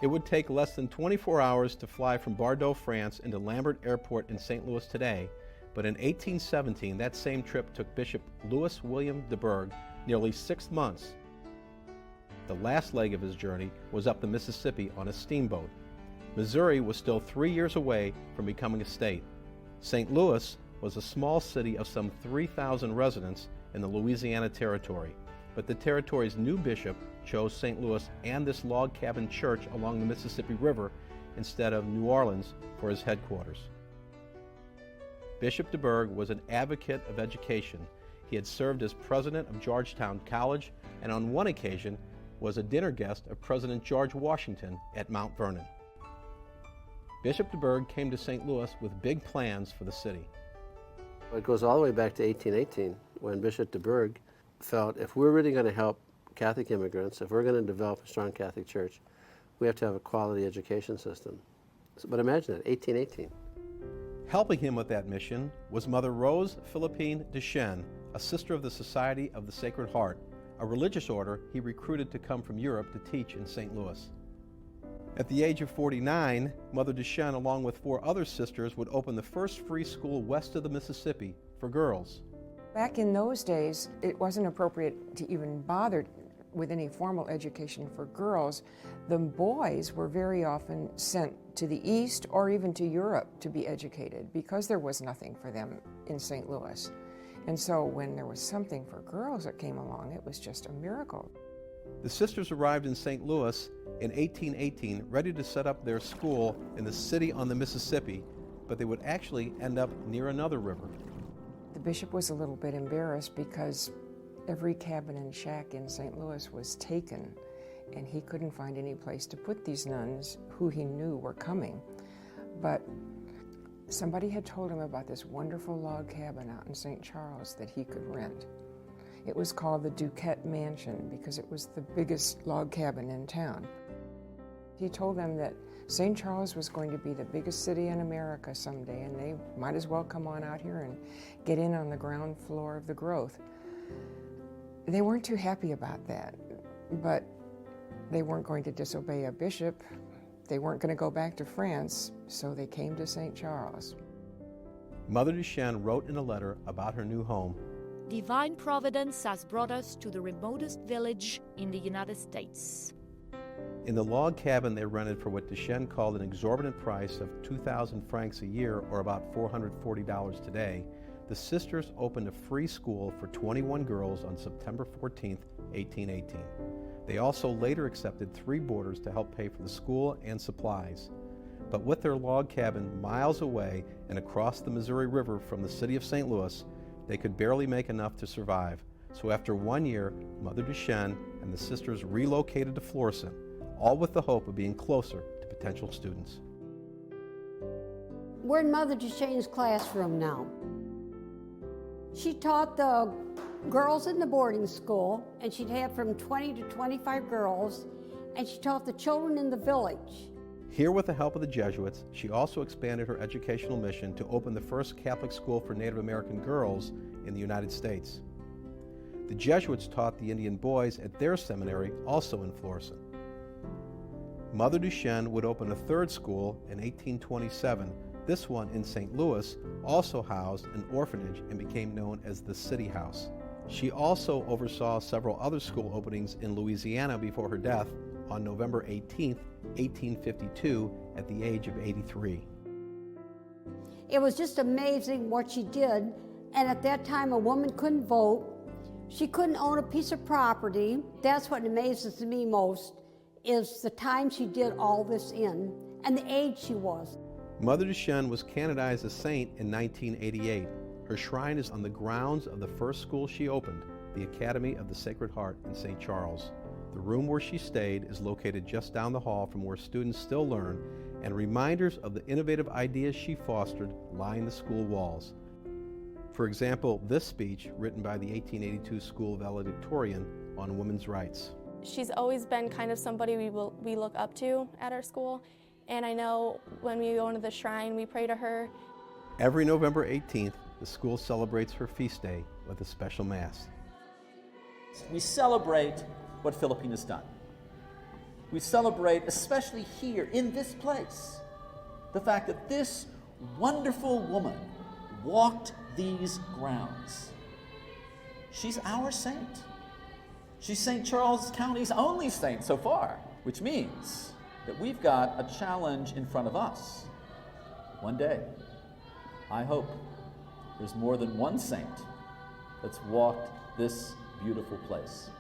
It would take less than 24 hours to fly from Bordeaux, France into Lambert Airport in St. Louis today, but in 1817 that same trip took Bishop Louis William de Burgh nearly 6 months. The last leg of his journey was up the Mississippi on a steamboat. Missouri was still 3 years away from becoming a state. St. Louis was a small city of some 3,000 residents in the Louisiana Territory, but the territory's new bishop chose St. Louis and this log cabin church along the Mississippi River instead of New Orleans for his headquarters. Bishop de Burgh was an advocate of education. He had served as president of Georgetown College and on one occasion was a dinner guest of President George Washington at Mount Vernon. Bishop de Burgh came to St. Louis with big plans for the city. It goes all the way back to 1818 when Bishop de Burgh felt if we're really going to help Catholic immigrants, if we're going to develop a strong Catholic church, we have to have a quality education system. But imagine that, 1818. Helping him with that mission was Mother Rose Philippine Duchesne, a sister of the Society of the Sacred Heart, a religious order he recruited to come from Europe to teach in St. Louis. At the age of 49, Mother Duchesne, along with 4 other sisters, would open the first free school west of the Mississippi for girls. Back in those days, it wasn't appropriate to even bother with any formal education for girls. The boys were very often sent to the East or even to Europe to be educated because there was nothing for them in St. Louis. And so when there was something for girls that came along, it was just a miracle. The sisters arrived in St. Louis in 1818, ready to set up their school in the city on the Mississippi, but they would actually end up near another river. The bishop was a little bit embarrassed because every cabin and shack in St. Louis was taken, and he couldn't find any place to put these nuns who he knew were coming. But somebody had told him about this wonderful log cabin out in St. Charles that he could rent. It was called the Duquette Mansion because it was the biggest log cabin in town. He told them that St. Charles was going to be the biggest city in America someday, and they might as well come on out here and get in on the ground floor of the growth. They weren't too happy about that, but they weren't going to disobey a bishop. They weren't going to go back to France, so they came to St. Charles. Mother Duchesne wrote in a letter about her new home, "Divine Providence has brought us to the remotest village in the United States." In the log cabin they rented for what Duchesne called an exorbitant price of 2,000 francs a year, or about $440 today, the sisters opened a free school for 21 girls on September 14, 1818. They also later accepted 3 boarders to help pay for the school and supplies. But with their log cabin miles away and across the Missouri River from the city of St. Louis, they could barely make enough to survive. So after 1 year, Mother Duchesne and the sisters relocated to Florissant, all with the hope of being closer to potential students. We're in Mother Duchesne's classroom now. She taught the girls in the boarding school, and she'd have from 20 to 25 girls, and she taught the children in the village. Here, with the help of the Jesuits, she also expanded her educational mission to open the first Catholic school for Native American girls in the United States. The Jesuits taught the Indian boys at their seminary, also in Florissant. Mother Duchesne would open a 3rd school in 1827. This one in St. Louis also housed an orphanage and became known as the City House. She also oversaw several other school openings in Louisiana before her death on November 18, 1852, at the age of 83. It was just amazing what she did, and at that time a woman couldn't vote. She couldn't own a piece of property. That's what amazes me most, is the time she did all this in, and the age she was. Mother Duchesne was canonized a saint in 1988. Her shrine is on the grounds of the first school she opened, the Academy of the Sacred Heart in St. Charles. The room where she stayed is located just down the hall from where students still learn, and reminders of the innovative ideas she fostered line the school walls. For example, this speech, written by the 1882 school valedictorian on women's rights. She's always been kind of somebody we look up to at our school, and I know when we go into the shrine, we pray to her. Every November 18th, the school celebrates her feast day with a special Mass. We celebrate what Philippine has done. We celebrate, especially here in this place, the fact that this wonderful woman walked these grounds. She's our saint. She's St. Charles County's only saint so far, which means that we've got a challenge in front of us. One day, I hope there's more than one saint that's walked this beautiful place.